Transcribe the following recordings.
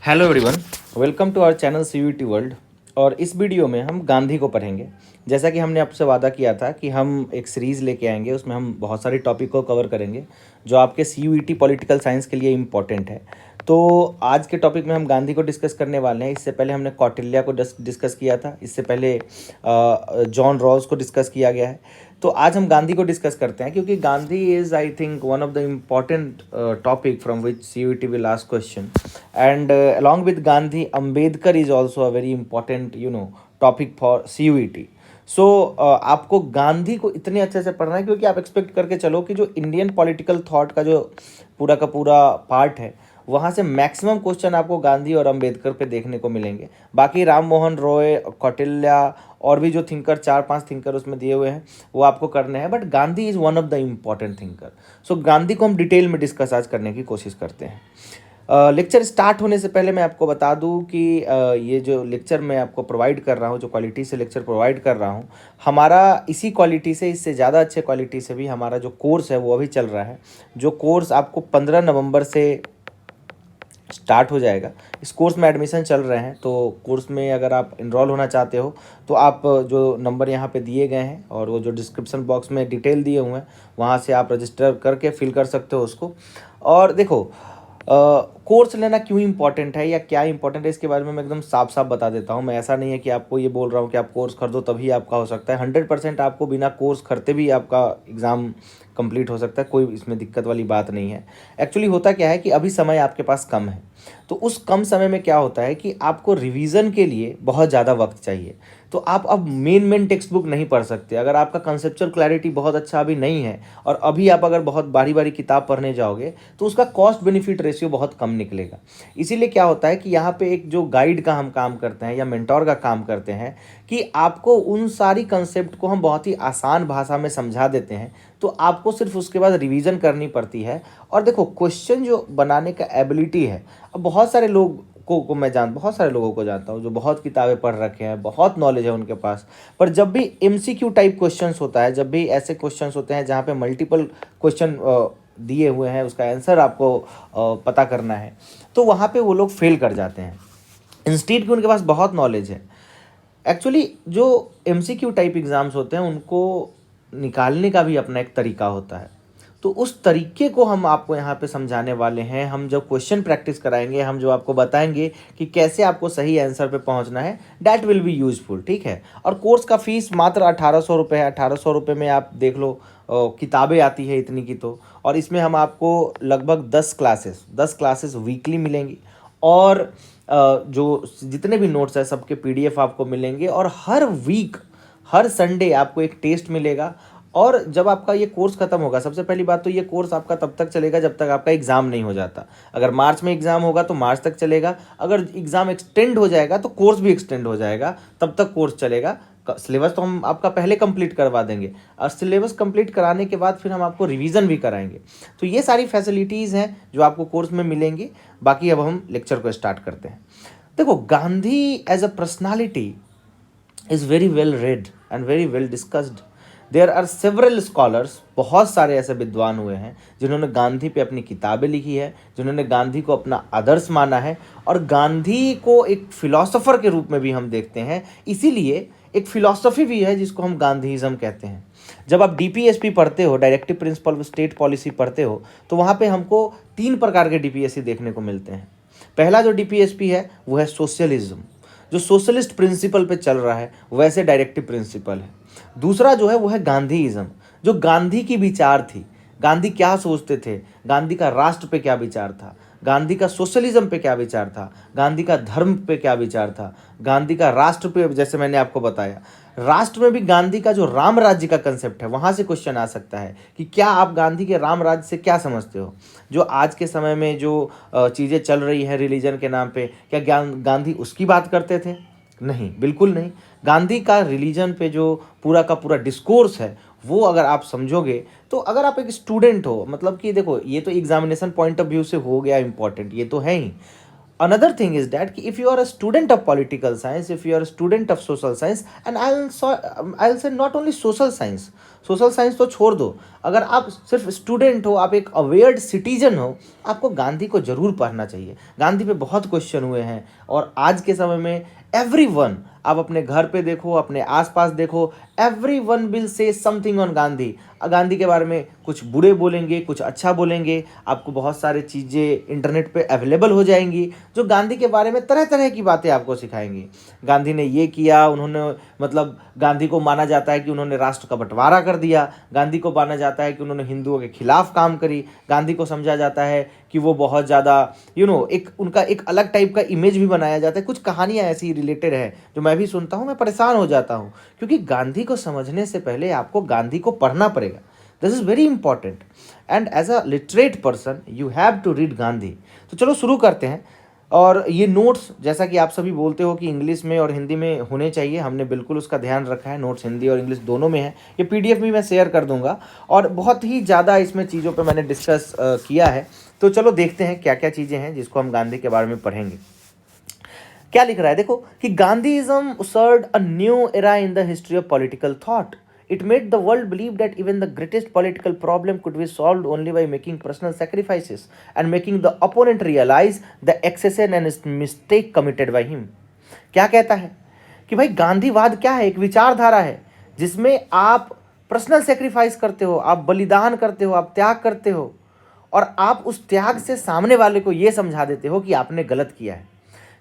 Hello everyone, welcome to our channel CUET world. और इस video में हम गांधी को पढ़ेंगे। जैसा कि हमने आपसे वादा किया था कि हम एक सीरीज़ लेके आएंगे, उसमें हम बहुत सारे टॉपिक को कवर करेंगे जो आपके सीयूईटी पॉलिटिकल साइंस के लिए इम्पॉर्टेंट है। तो आज के टॉपिक में हम गांधी को डिस्कस करने वाले हैं। इससे पहले हमने कौटिल्य को डिस्कस किया था, इससे पहले जॉन रॉस को डिस्कस किया गया है। तो आज हम गांधी को डिस्कस करते हैं, क्योंकि Gandhi is I think one of the important topic from which CUET will ask question. And along with Gandhi, Ambedkar is also a very important topic for CUET. सो आपको गांधी को इतने अच्छे से पढ़ना है, क्योंकि आप एक्सपेक्ट करके चलो कि जो इंडियन पॉलिटिकल थॉट का जो पूरा का पूरा पार्ट है, वहाँ से मैक्सिमम क्वेश्चन आपको गांधी और अंबेडकर पे देखने को मिलेंगे। बाकी राम मोहन रॉय, कौटिल्य और भी जो थिंकर, 4-5 थिंकर उसमें दिए हुए हैं, वो आपको करने हैं। But Gandhi is one of the important thinker. So Gandhi को हम डिटेल में डिस्कस आज करने की कोशिश करते हैं। लेक्चर स्टार्ट होने से पहले मैं आपको बता दूं कि ये जो लेक्चर मैं आपको प्रोवाइड कर रहा हूं, जो क्वालिटी से लेक्चर प्रोवाइड कर रहा हूं, हमारा इसी क्वालिटी से, इससे ज़्यादा अच्छे क्वालिटी से भी हमारा जो कोर्स है वो अभी चल रहा है। जो कोर्स आपको 15 नवंबर से स्टार्ट हो जाएगा। इस कोर्स में एडमिशन चल रहे हैं, तो कोर्स में अगर आप इनरोल होना चाहते हो तो आप जो नंबर यहाँ पे दिए गए हैं और वो जो डिस्क्रिप्शन बॉक्स में डिटेल दिए हुए हैं, वहाँ से आप रजिस्टर करके फिल कर सकते हो उसको। और देखो, कोर्स लेना क्यों इंपॉर्टेंट है या क्या इंपॉर्टेंट है, इसके बारे में मैं एकदम साफ साफ बता देता हूँ। मैं ऐसा नहीं है कि आपको ये बोल रहा हूँ कि आप कोर्स खरीदो तभी आपका हो सकता है। 100% आपको बिना कोर्स खरीदे भी आपका एग्ज़ाम कंप्लीट हो सकता है, कोई इसमें दिक्कत वाली बात नहीं है। एक्चुअली होता क्या है कि अभी समय आपके पास कम है, तो उस कम समय में क्या होता है कि आपको रिवीजन के लिए बहुत ज़्यादा वक्त चाहिए। तो आप अब मेन टेक्स्ट बुक नहीं पढ़ सकते। अगर आपका कंसेप्चुअल क्लैरिटी बहुत अच्छा अभी नहीं है और अभी आप अगर बहुत बारी बारी किताब पढ़ने जाओगे, तो उसका कॉस्ट बेनिफिट रेशियो बहुत कम निकलेगा। इसीलिए क्या होता है कि यहाँ पे एक जो गाइड का हम काम करते हैं या मेंटोर का काम करते हैं कि आपको उन सारी कंसेप्ट को हम बहुत ही आसान भाषा में समझा देते हैं, तो आपको सिर्फ उसके बाद रिवीजन करनी पड़ती है। और देखो, क्वेश्चन जो बनाने का एबिलिटी है, अब बहुत सारे बहुत सारे लोगों को जानता हूँ जो बहुत किताबें पढ़ रखे हैं, बहुत नॉलेज है उनके पास, पर जब भी एमसीक्यू टाइप क्वेश्चंस होता है, जब भी ऐसे क्वेश्चंस होते हैं जहाँ पे मल्टीपल क्वेश्चन दिए हुए हैं, उसका आंसर आपको पता करना है, तो वहाँ पे वो लोग फेल कर जाते हैं। इंस्टीड कि उनके पास बहुत नॉलेज है। एक्चुअली जो एमसीक्यू टाइप एग्ज़ाम्स होते हैं, उनको निकालने का भी अपना एक तरीका होता है। तो उस तरीके को हम आपको यहाँ पे समझाने वाले हैं। हम जब क्वेश्चन प्रैक्टिस कराएंगे, हम जो आपको बताएंगे कि कैसे आपको सही आंसर पे पहुँचना है, डैट विल बी यूजफुल, ठीक है। और कोर्स का फीस मात्र 1800 रुपये है। 1800 रुपये में आप देख लो, किताबें आती है इतनी की तो, और इसमें हम आपको लगभग 10 क्लासेस वीकली मिलेंगी। और जो जितने भी नोट्स हैं सबके पीडीएफ आपको मिलेंगे। और हर वीक, हर संडे आपको एक टेस्ट मिलेगा। और जब आपका ये कोर्स खत्म होगा, सबसे पहली बात तो ये कोर्स आपका तब तक चलेगा जब तक आपका एग्ज़ाम नहीं हो जाता। अगर मार्च में एग्ज़ाम होगा तो मार्च तक चलेगा। अगर एग्ज़ाम एक्सटेंड हो जाएगा तो कोर्स भी एक्सटेंड हो जाएगा, तब तक कोर्स चलेगा। सिलेबस तो हम आपका पहले कंप्लीट करवा देंगे, और सिलेबस कंप्लीट कराने के बाद फिर हम आपको रिवीजन भी कराएंगे। तो ये सारी फैसिलिटीज़ हैं जो आपको कोर्स में मिलेंगी। बाकी अब हम लेक्चर को स्टार्ट करते हैं। देखो, Gandhi as a personality is very well read and very well discussed. There are several scholars, बहुत सारे ऐसे विद्वान हुए हैं जिन्होंने गांधी पे अपनी किताबें लिखी है, जिन्होंने गांधी को अपना आदर्श माना है। और गांधी को एक फिलोसोफर के रूप में भी हम देखते हैं। इसीलिए एक फिलॉसफी भी है जिसको हम गांधीज़म कहते हैं। जब आप डीपीएसपी पढ़ते हो, directive principle of state policy पढ़ते हो, तो वहाँ पे हमको 3 प्रकार के डीपीएससी देखने को मिलते हैं। पहला जो डीपीएसपी है वो है सोशलिज्म, जो सोशलिस्ट प्रिंसिपल पे चल रहा है, वैसे डायरेक्टिव प्रिंसिपल है। दूसरा जो है वो है गांधीइज्म, जो गांधी की विचार थी, गांधी क्या सोचते थे, गांधी का राष्ट्र पे क्या विचार था, गांधी का सोशलिज्म पे क्या विचार था, गांधी का धर्म पे क्या विचार था, गांधी का राष्ट्र पे, जैसे मैंने आपको बताया, राष्ट्र में भी गांधी का जो राम राज्य का कंसेप्ट है, वहाँ से क्वेश्चन आ सकता है कि क्या आप गांधी के राम राज्य से क्या समझते हो। जो आज के समय में जो चीज़ें चल रही हैं रिलीजन के नाम पे, क्या गांधी उसकी बात करते थे? नहीं, बिल्कुल नहीं। गांधी का रिलीजन पे जो पूरा का पूरा डिस्कोर्स है, वो अगर आप समझोगे, तो अगर आप एक स्टूडेंट हो, मतलब कि देखो, ये तो एग्जामिनेशन पॉइंट ऑफ व्यू से हो गया इंपॉर्टेंट, ये तो है ही। another thing is that कि if you are a student of political science, if you are a student of social science, and I'll say not only social science, social science तो छोड़ दो, अगर आप सिर्फ स्टूडेंट हो, आप एक अवेयर्ड सिटीजन हो, आपको गांधी को जरूर पढ़ना चाहिए। गांधी पे बहुत क्वेश्चन हुए हैं और आज के समय में एवरीवन, आप अपने घर पे देखो, अपने आसपास देखो, everyone will say something on Gandhi. Gandhi के बारे में कुछ बुरे बोलेंगे, कुछ अच्छा बोलेंगे। आपको बहुत सारी चीज़ें इंटरनेट पे अवेलेबल हो जाएंगी जो गांधी के बारे में तरह तरह की बातें आपको सिखाएंगी। गांधी ने ये किया, उन्होंने मतलब गांधी को माना जाता है कि उन्होंने राष्ट्र का बंटवारा कर दिया, गांधी को माना जाता है कि उन्होंने हिंदुओं के खिलाफ काम करी, गांधी को समझा जाता है कि वो बहुत ज़्यादा एक उनका एक अलग टाइप का इमेज भी बनाया जाता है। कुछ कहानियाँ ऐसी रिलेटेड है जो मैं भी सुनता हूँ, मैं परेशान हो जाता हूँ, क्योंकि गांधी को समझने से पहले आपको गांधी को पढ़ना पड़ेगा। This is very important and as a literate person you have to read Gandhi. तो चलो शुरू करते हैं। और ये नोट्स, जैसा कि आप सभी बोलते हो कि इंग्लिश में और हिंदी में होने चाहिए, हमने बिल्कुल उसका ध्यान रखा है। नोट्स हिंदी और इंग्लिश दोनों में है। ये पीडीएफ भी मैं शेयर कर दूंगा और बहुत ही ज़्यादा इसमें चीज़ों पे मैंने डिस्कस किया है। तो चलो देखते हैं क्या क्या चीज़ें हैं जिसको हम गांधी के बारे में पढ़ेंगे। क्या लिख रहा है देखो कि गांधीइज्म ushered a new era in the history of political thought. It made the world believe that even the greatest political problem could be solved only by making personal sacrifices and making the opponent realize the excesses and mistake committed by him. क्या कहता है कि भाई गांधीवाद क्या है? एक विचारधारा है जिसमें आप पर्सनल सेक्रीफाइस करते हो, आप बलिदान करते हो, आप त्याग करते हो और आप उस त्याग से सामने वाले को यह समझा देते हो कि आपने गलत किया है।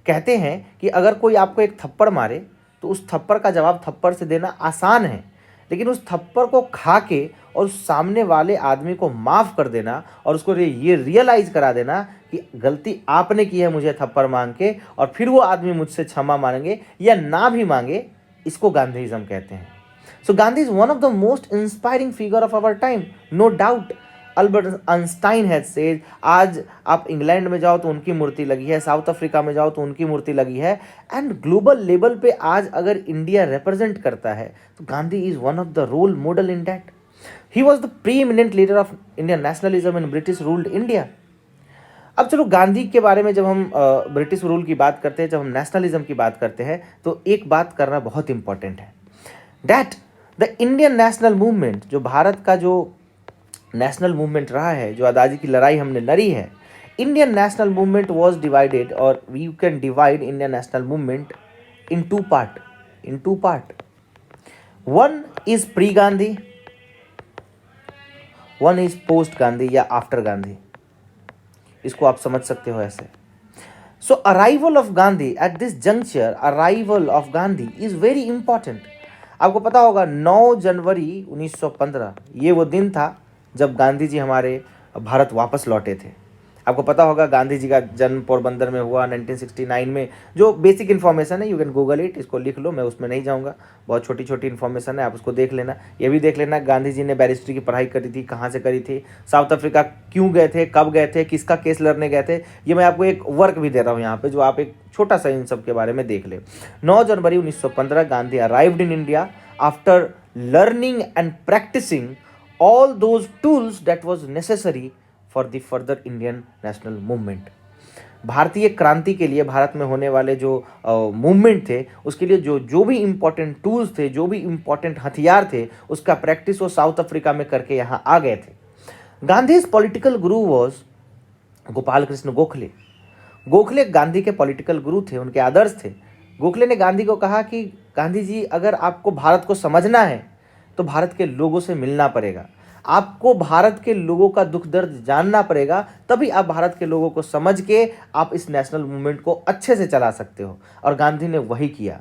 कहते हैं कि अगर कोई आपको एक थप्पड़ मारे तो उस थप्पड़ का जवाब थप्पड़ से देना आसान है, लेकिन उस थप्पड़ को खा के और उस सामने वाले आदमी को माफ़ कर देना और उसको ये रियलाइज़ करा देना कि गलती आपने की है मुझे थप्पड़ मांग के, और फिर वो आदमी मुझसे क्षमा मांगे या ना भी मांगे, इसको गांधीइज्म कहते हैं। So Gandhi is one of the most inspiring figure of our time, no doubt. Albert Einstein has said, आज आप इंग्लैंड में जाओ तो उनकी मूर्ति लगी है, साउथ अफ्रीका में जाओ तो उनकी मूर्ति लगी है, एंड ग्लोबल लेवल पे आज अगर इंडिया रिप्रेजेंट करता है तो Gandhi is one of the role model in that. He was the pre eminent leader of Indian nationalism in British ruled India. अब चलो गांधी के बारे में जब हम ब्रिटिश रूल की बात करते हैं, जब हम नेशनलिज्म की बात करते हैं, तो एक बात करना बहुत इंपॉर्टेंट है, that the Indian national movement, जो भारत का जो नेशनल मूवमेंट रहा है, जो आज़ादी की लड़ाई हमने लड़ी है, Indian national movement was divided, और we can divide Indian national movement in two part. One is pre Gandhi, one is post Gandhi या आफ्टर गांधी। इसको आप समझ सकते हो ऐसे। So arrival of Gandhi at this juncture, arrival of Gandhi is very important. आपको पता होगा 9 जनवरी 1915 ये वो दिन था जब गांधी जी हमारे भारत वापस लौटे थे। आपको पता होगा गांधी जी का जन्म पोरबंदर में हुआ 1969 में। जो बेसिक इन्फॉर्मेशन है, यू कैन गूगल इट, इसको लिख लो, मैं उसमें नहीं जाऊंगा, बहुत छोटी छोटी इन्फॉर्मेशन है, आप उसको देख लेना। ये भी देख लेना गांधी जी ने बैरिस्ट्री की पढ़ाई करी थी, कहाँ से करी थी, साउथ अफ्रीका क्यों गए थे, कब गए थे, किसका केस लड़ने गए थे, ये मैं आपको एक वर्क भी दे रहा हूँ यहाँ पे, जो आप एक छोटा सा इन सब के बारे में देख ले। 9 January 1915 Gandhi arrived in India after learning and practising all those tools that was necessary for the further Indian national movement। भारतीय क्रांति के लिए, भारत में होने वाले जो मूवमेंट थे, उसके लिए जो भी इम्पोर्टेंट टूल्स थे, जो भी इम्पोर्टेंट हथियार थे, उसका प्रैक्टिस वो साउथ अफ्रीका में करके यहाँ आ गए थे। Gandhi's political Guru was Gopal Krishna Gokhale. Gokhale Gandhi के पॉलिटिकल गुरु थे, उनके आदर्श थे। गोखले ने गांधी को कहा कि गांधी जी, अगर आपको भारत को समझना है तो भारत के लोगों से मिलना पड़ेगा, आपको भारत के लोगों का दुख दर्द जानना पड़ेगा, तभी आप भारत के लोगों को समझ के आप इस नेशनल मूवमेंट को अच्छे से चला सकते हो। और गांधी ने वही किया।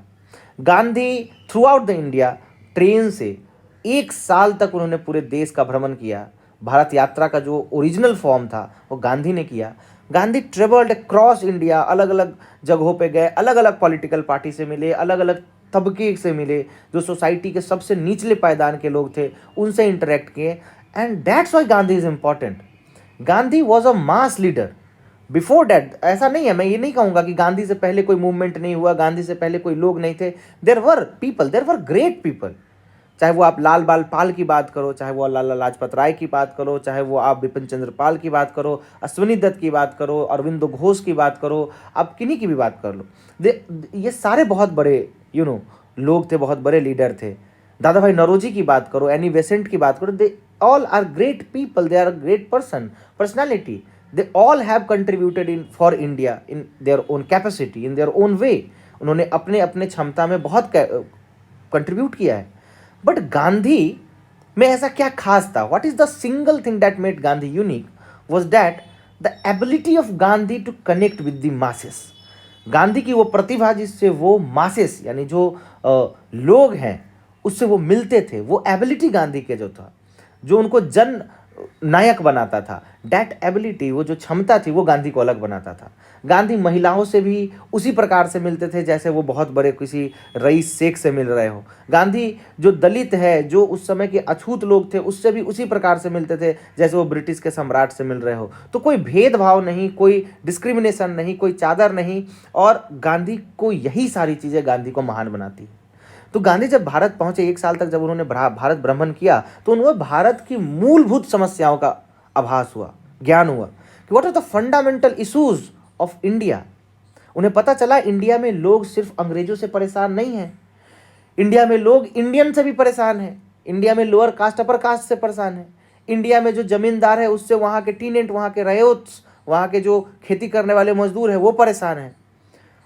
Gandhi through out the India, train से 1 साल तक उन्होंने पूरे देश का भ्रमण किया। भारत यात्रा का जो ओरिजिनल फॉर्म था वो गांधी ने किया। गांधी ट्रेवल्ड अक्रॉस इंडिया, अलग अलग जगहों पे गए, अलग अलग पॉलिटिकल पार्टी से मिले, अलग अलग तबके से मिले, जो सोसाइटी के सबसे निचले पायदान के लोग थे उनसे इंटरेक्ट किए। And that's why Gandhi is important. Gandhi was a mass leader before that. ऐसा नहीं है, मैं ये नहीं कहूँगा कि गांधी से पहले कोई मूवमेंट नहीं हुआ, गांधी से पहले कोई लोग नहीं थे। There were people, there were great people, चाहे वो आप लाल बाल पाल की बात करो, चाहे वो लाला लाजपत राय की बात करो, चाहे वो आप बिपिन चंद्र पाल की बात करो, अश्विनी दत्त की बात करो, अरविंदो घोष की बात करो, आप किन्हीं की भी बात कर लो, ये सारे बहुत बड़े लोग थे, बहुत बड़े लीडर थे। दादा भाई नौरोजी की बात करो, एनी बेसेंट की बात करो, they all are great people, they are great personality, they all have contributed in for India in their own capacity, in their own way. उन्होंने अपने अपने क्षमता में बहुत कंट्रीब्यूट किया है। बट गांधी में ऐसा क्या खास था? What is the single thing that made Gandhi unique was that the ability of Gandhi to connect with the masses. Gandhi की वो प्रतिभा जिससे वो मासेस यानी जो लोग हैं उससे वो मिलते थे, वो एबिलिटी गांधी के जो था, जो उनको जन नायक बनाता था, डैट एबिलिटी, वो जो क्षमता थी वो गांधी को अलग बनाता था। गांधी महिलाओं से भी उसी प्रकार से मिलते थे जैसे वो बहुत बड़े किसी रईस शेख से मिल रहे हो। गांधी जो दलित है, जो उस समय के अछूत लोग थे, उससे भी उसी प्रकार से मिलते थे जैसे वो ब्रिटिश के सम्राट से मिल रहे हो। तो कोई भेदभाव नहीं, कोई डिस्क्रिमिनेशन नहीं, कोई चादर नहीं, और गांधी को यही सारी चीज़ें गांधी को महान बनाती है। तो गांधी जब भारत पहुंचे, 1 साल तक जब उन्होंने भारत भ्रमण किया, तो उन्हें भारत की मूलभूत समस्याओं का आभास हुआ, ज्ञान हुआ कि what are the fundamental issues of India. उन्हें पता चला इंडिया में लोग सिर्फ अंग्रेजों से परेशान नहीं हैं, इंडिया में लोग इंडियन से भी परेशान हैं, इंडिया में लोअर कास्ट अपर कास्ट से परेशान है, इंडिया में जो जमींदार है उससे वहाँ के टीनेंट, वहाँ के रयोट्स, वहाँ के जो खेती करने वाले मजदूर हैं वो परेशान हैं।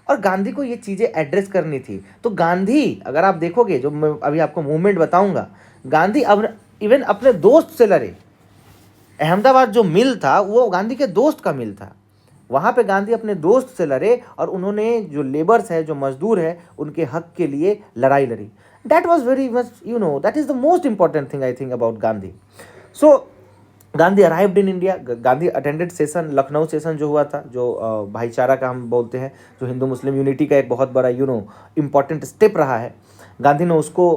और गांधी को ये चीज़ें एड्रेस करनी थी। तो गांधी, अगर आप देखोगे, जो मैं अभी आपको मूवमेंट बताऊंगा, गांधी अब इवन अपने दोस्त से लड़े। अहमदाबाद जो मिल था वो गांधी के दोस्त का मिल था, वहाँ पे गांधी अपने दोस्त से लड़े और उन्होंने जो लेबर्स है, जो मजदूर है, उनके हक के लिए लड़ाई लड़ी। That was very much that is the most important thing I think about Gandhi. So Gandhi arrived in India. Gandhi attended session, Lucknow session जो हुआ था, जो भाईचारा का हम बोलते हैं, जो हिंदू मुस्लिम यूनिटी का एक बहुत बड़ा इम्पॉर्टेंट स्टेप रहा है, गांधी ने उसको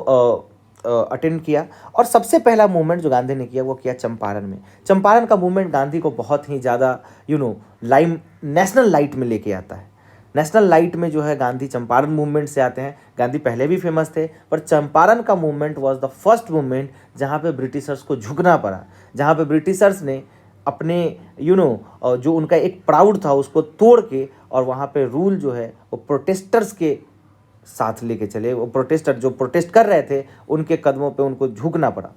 अटेंड किया। और सबसे पहला मूवमेंट जो गांधी ने किया वो किया चंपारण में। चंपारण का मूवमेंट गांधी को बहुत ही ज़्यादा नेशनल लाइट में लेके आता है। नेशनल लाइट में जो है गांधी चंपारण मूवमेंट से आते हैं। गांधी पहले भी फेमस थे, पर चंपारण का movement was the first movement जहाँ पे ब्रिटिशर्स को झुकना पड़ा, जहाँ पे ब्रिटिशर्स ने अपने जो उनका एक प्राउड था उसको तोड़ के, और वहाँ पे रूल जो है वो प्रोटेस्टर्स के साथ लेके चले। वो प्रोटेस्टर जो प्रोटेस्ट कर रहे थे उनके कदमों पे उनको झुकना पड़ा।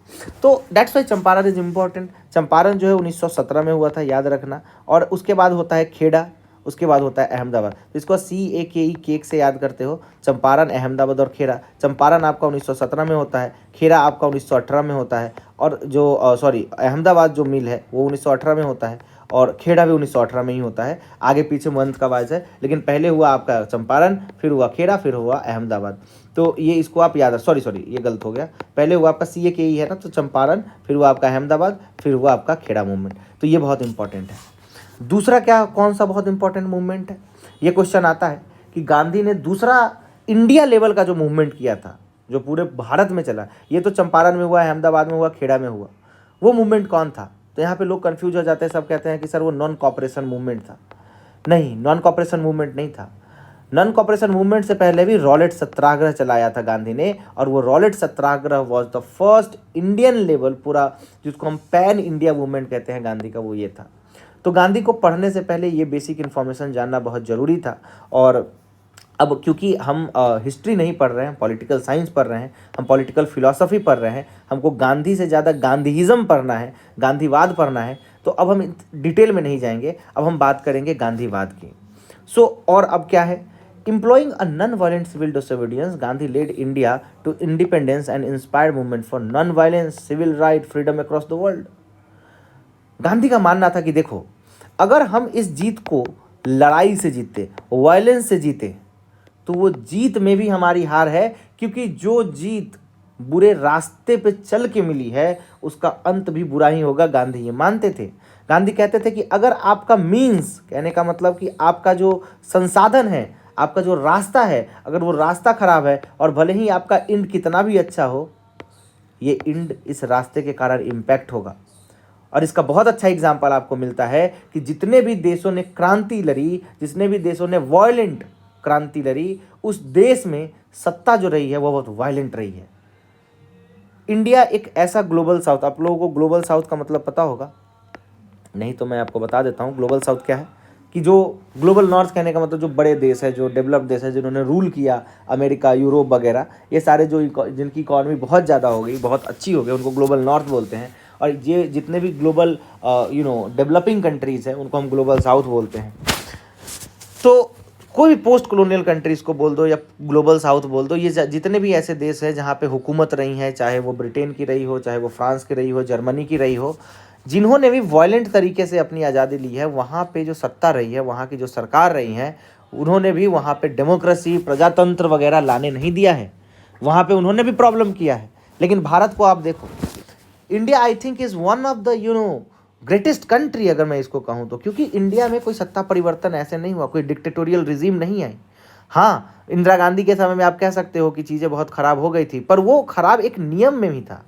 तो that's why Champaran is important. Champaran जो है 1917 में हुआ था, याद रखना। और उसके बाद होता है खेड़ा, उसके बाद होता है अहमदाबाद। तो इसको CAKE केक से याद करते हो, चंपारण, अहमदाबाद और खेड़ा। चंपारण आपका 1917 में होता है, खेड़ा आपका 1918 में होता है, और जो अहमदाबाद जो मिल है वो 1918 में होता है, और खेड़ा भी 1918 में ही होता है। आगे पीछे मंथ का वाइज है, लेकिन पहले हुआ आपका चंपारण, फिर हुआ खेड़ा, फिर हुआ अहमदाबाद। तो ये इसको आप याद, सॉरी ये गलत हो गया, पहले हुआ आपका CAKE है ना, तो चंपारण, फिर हुआ आपका अहमदाबाद, फिर हुआ आपका खेड़ा मूवमेंट। तो ये बहुत इंपॉर्टेंट है। दूसरा क्या, कौन सा बहुत इंपॉर्टेंट मूवमेंट है, ये क्वेश्चन आता है कि गांधी ने दूसरा इंडिया लेवल का जो मूवमेंट किया था, जो पूरे भारत में चला, ये तो चंपारण में हुआ, अहमदाबाद में हुआ, खेड़ा में हुआ, वो मूवमेंट कौन था? तो यहाँ पे लोग कंफ्यूज हो जाते हैं, सब कहते हैं कि सर वो नॉन कॉपरेशन मूवमेंट था। नहीं, नॉन कॉपरेशन मूवमेंट नहीं था। नॉन कॉपरेशन मूवमेंट से पहले भी रॉलेट सत्याग्रह चलाया था गांधी ने, और वो Rowlatt Satyagraha was the first Indian level, पूरा जिसको हम पैन इंडिया मूवमेंट कहते हैं गांधी का, वो ये था। तो गांधी को पढ़ने से पहले ये बेसिक इन्फॉर्मेशन जानना बहुत ज़रूरी था। और अब क्योंकि हम हिस्ट्री नहीं पढ़ रहे हैं, पॉलिटिकल साइंस पढ़ रहे हैं, हम पॉलिटिकल फिलॉसफी पढ़ रहे हैं, हमको गांधी से ज़्यादा गांधीइज्म पढ़ना है, गांधीवाद पढ़ना है, तो अब हम डिटेल में नहीं जाएंगे, अब हम बात करेंगे गांधीवाद की। और अब क्या है, employing a non-violent civil disobedience, Gandhi led India to independence and inspired movement for non-violence, civil right, freedom across the world. Gandhi का मानना था कि देखो, अगर हम इस जीत को लड़ाई से जीते, वायलेंस से जीते, तो वो जीत में भी हमारी हार है, क्योंकि जो जीत बुरे रास्ते पे चल के मिली है उसका अंत भी बुरा ही होगा। गांधी ये मानते थे। गांधी कहते थे कि अगर आपका मीन्स, कहने का मतलब कि आपका जो संसाधन है, आपका जो रास्ता है, अगर वो रास्ता खराब है, और भले ही आपका इंड कितना भी अच्छा हो, ये इंड इस रास्ते के कारण इम्पैक्ट होगा। और इसका बहुत अच्छा एग्जाम्पल आपको मिलता है कि जितने भी देशों ने क्रांति लड़ी, जितने भी देशों ने वायलेंट क्रांति लड़ी, उस देश में सत्ता जो रही है वो बहुत वायलेंट रही है। इंडिया एक ऐसा ग्लोबल साउथ, आप लोगों को ग्लोबल साउथ का मतलब पता होगा, नहीं तो मैं आपको बता देता हूँ ग्लोबल साउथ क्या है। कि जो ग्लोबल नॉर्थ कहने का मतलब जो बड़े देश है, जो डेवलप्ड देश है, जिन्होंने रूल किया, अमेरिका, यूरोप वगैरह, ये सारे जो जिनकी इकॉनमी बहुत ज़्यादा हो गई, बहुत अच्छी हो गई, उनको ग्लोबल नॉर्थ बोलते हैं। और ये जितने भी ग्लोबल डेवलपिंग कंट्रीज़ हैं उनको हम ग्लोबल साउथ बोलते हैं। तो कोई भी पोस्ट कॉलोनियल कंट्रीज़ को बोल दो या ग्लोबल साउथ बोल दो, ये जितने भी ऐसे देश हैं जहाँ पे हुकूमत रही है, चाहे वो ब्रिटेन की रही हो, चाहे वो फ्रांस की रही हो, जर्मनी की रही हो, जिन्होंने भी वायलेंट तरीके से अपनी आज़ादी ली है, वहाँ पे जो सत्ता रही है, वहाँ की जो सरकार रही है, उन्होंने भी वहाँ पे डेमोक्रेसी, प्रजातंत्र वगैरह लाने नहीं दिया है, वहाँ पे उन्होंने भी प्रॉब्लम किया है। लेकिन भारत को आप देखो, India I think is one of the greatest country, अगर मैं इसको कहूँ तो, क्योंकि इंडिया में कोई सत्ता परिवर्तन ऐसे नहीं हुआ, कोई डिक्टेटोरियल रिजीम नहीं आई। हाँ, इंदिरा गांधी के समय में आप कह सकते हो कि चीज़ें बहुत ख़राब हो गई थी, पर वो ख़राब एक नियम में ही था,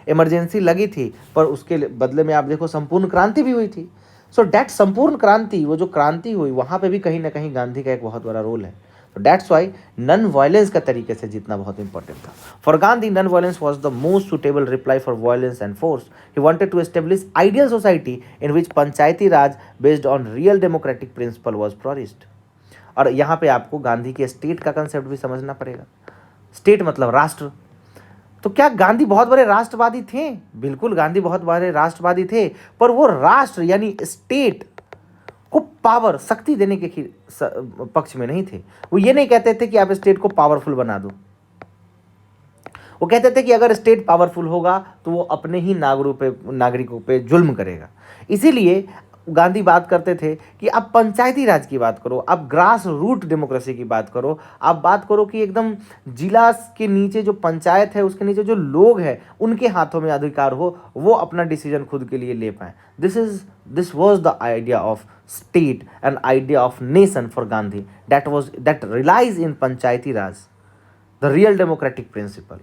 इमरजेंसी लगी थी, पर उसके बदले में आप देखो संपूर्ण क्रांति भी हुई थी। सो डैट संपूर्ण क्रांति, वो जो क्रांति हुई, वहाँ पे भी कहीं ना कहीं गांधी का एक बहुत बड़ा रोल है। तो डैट्स वाई नन वायलेंस का तरीके से जीतना बहुत इंपॉर्टेंट था। For Gandhi non violence was the most suitable reply for violence and force. He wanted to establish ideal society in which panchayati raj based on real democratic principle was flourished. और यहाँ पे आपको गांधी के स्टेट का कंसेप्ट भी समझना पड़ेगा। स्टेट मतलब राष्ट्र। तो क्या गांधी बहुत बड़े राष्ट्रवादी थे? बिल्कुल, गांधी बहुत बड़े राष्ट्रवादी थे, पर वो राष्ट्र यानी स्टेट को पावर, शक्ति देने के पक्ष में नहीं थे। वो ये नहीं कहते थे कि आप स्टेट को पावरफुल बना दो। वो कहते थे कि अगर स्टेट पावरफुल होगा तो वो अपने ही नागरिकों पे जुल्म करेगा। इसीलिए गांधी बात करते थे कि आप पंचायती राज की बात करो, आप ग्रास रूट डेमोक्रेसी की बात करो, आप बात करो कि एकदम जिला के नीचे जो पंचायत है, उसके नीचे जो लोग हैं, उनके हाथों में अधिकार हो, वो अपना डिसीजन खुद के लिए ले पाए। This was the idea of state and idea of nation for Gandhi, that realize in panchayati raj, the real democratic principle.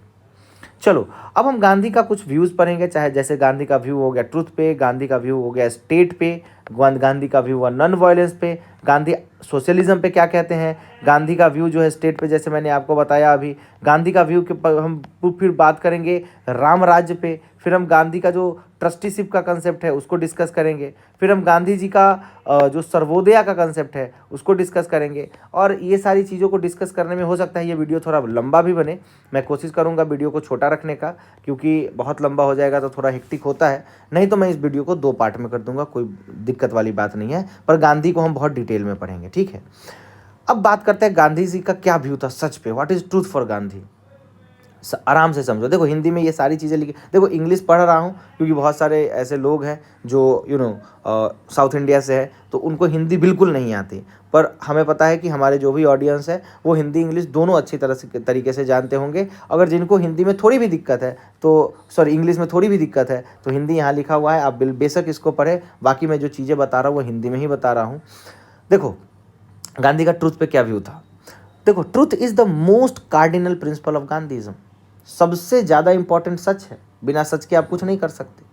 चलो, अब हम गांधी का कुछ व्यूज़ पढ़ेंगे, चाहे जैसे गांधी का व्यू हो गया ट्रुथ पे, गांधी का व्यू हो गया स्टेट पे, गांधी का व्यू हुआ नॉन वायलेंस पे, गांधी सोशलिज्म पे क्या कहते हैं, गांधी का व्यू जो है स्टेट पे, जैसे मैंने आपको बताया अभी, गांधी का व्यू के हम फिर बात करेंगे राम राज्य पे, फिर हम गांधी का जो ट्रस्टीशिप का कंसेप्ट है उसको डिस्कस करेंगे, फिर हम गांधी जी का जो सर्वोदया का कंसेप्ट है उसको डिस्कस करेंगे। और ये सारी चीज़ों को डिस्कस करने में हो सकता है ये वीडियो थोड़ा लंबा भी बने, मैं कोशिश करूँगा वीडियो को छोटा रखने का, क्योंकि बहुत लंबा हो जाएगा तो थोड़ा हेक्टिक होता है। नहीं तो मैं इस वीडियो को 2 पार्ट में कर दूंगा, कोई दिक्कत वाली बात नहीं है, पर गांधी को हम बहुत डिटेल में पढ़ेंगे, ठीक है। अब बात करते हैं गांधी जी का क्या व्यू था सच पे, what is truth for Gandhi. आराम से समझो, देखो हिंदी में ये सारी चीज़ें लिखी, देखो इंग्लिश पढ़ रहा हूँ क्योंकि बहुत सारे ऐसे लोग हैं जो साउथ इंडिया से है, तो उनको हिंदी बिल्कुल नहीं आती, पर हमें पता है कि हमारे जो भी ऑडियंस है वो हिंदी इंग्लिश दोनों अच्छी तरीके से जानते होंगे। अगर जिनको हिंदी में थोड़ी भी दिक्कत है तो इंग्लिश में थोड़ी भी दिक्कत है तो हिंदी यहाँ लिखा हुआ है, आप बेशक इसको पढ़े। बाकी मैं जो चीज़ें बता रहा हूँ वो हिंदी में ही बता रहा हूँ। देखो गांधी का ट्रूथ पे क्या व्यू था। देखो, truth is the most cardinal principle of Gandhism. सबसे ज़्यादा इंपॉर्टेंट सच है, बिना सच के आप कुछ नहीं कर सकते।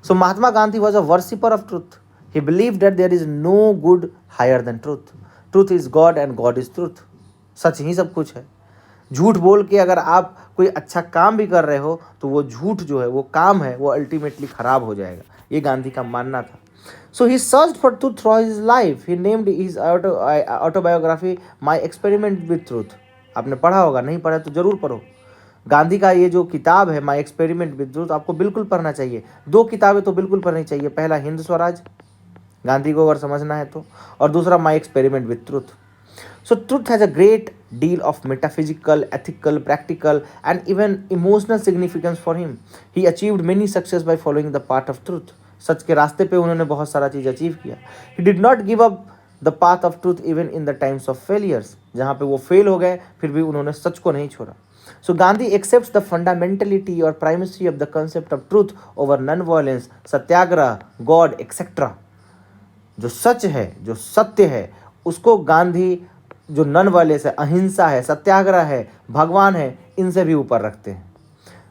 So Mahatma Gandhi was a worshipper of truth. He believe that there is no good higher than truth. Truth is God and God is truth. सच ही सब कुछ है। झूठ बोल के अगर आप कोई अच्छा काम भी कर रहे हो तो वो झूठ जो है, वो काम है, वो अल्टीमेटली खराब हो जाएगा। ये गांधी का मानना था। So he searched for truth throughout his life. He named his autobiography My Experiment with Truth. आपने पढ़ा होगा, नहीं पढ़ा तो जरूर पढ़ो। गांधी का ये जो किताब है माई एक्सपेरिमेंट विद ट्रूथ, आपको बिल्कुल पढ़ना चाहिए। 2 किताबें तो बिल्कुल पढ़नी चाहिए, पहला हिंद स्वराज, गांधी को अगर समझना है तो, और दूसरा my experiment with truth. So truth has a great deal of metaphysical, ethical, practical and even emotional significance for him. He achieved many success by following the path of truth. सच के रास्ते पे उन्होंने बहुत सारा चीज़ अचीव किया। He did not give up the path of truth even in the times of failures. जहाँ पे वो फेल हो गए फिर भी उन्होंने सच को नहीं छोड़ा। So Gandhi accepts the fundamentality or primacy of the concept of truth over non-violence, Satyagraha, God, etc. जो सच है, जो सत्य है, उसको गांधी जो नॉन वायलेंस है, अहिंसा है, सत्याग्रह है, भगवान है, इनसे भी ऊपर रखते हैं।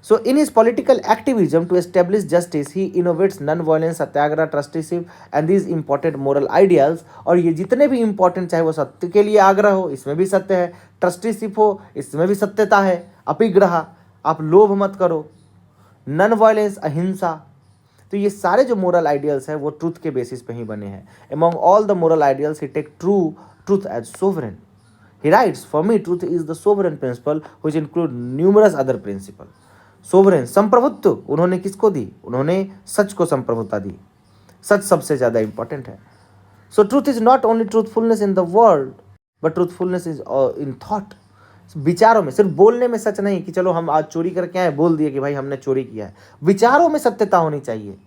So in his political activism to establish justice he innovates non violence, satyagraha, trusteeship and these important moral ideals. और ये जितने भी इंपॉर्टेंट, चाहे वो सत्य के लिए आग्रह हो, इसमें भी सत्य है, ट्रस्टीशिप हो, इसमें भी सत्यता है, अपिग्रह, आप लोभ मत करो, नॉन वायलेंस, अहिंसा। तो ये सारे जो मोरल आइडियल्स हैं वो ट्रूथ के बेसिस पे ही बने हैं। Among all the moral ideals he take truth as sovereign. He writes, for me truth is the sovereign principle which include numerous other principle. Sovereign, संप्रभुत्व उन्होंने किसको दी? उन्होंने सच को संप्रभुता दी। सच सबसे ज़्यादा इंपॉर्टेंट है। So truth is not only truthfulness in the world but truthfulness is in thought. विचारों में, सिर्फ बोलने में सच नहीं कि चलो हम आज चोरी करके आए, बोल दिए कि भाई हमने चोरी किया है। विचारों में सत्यता होनी चाहिए।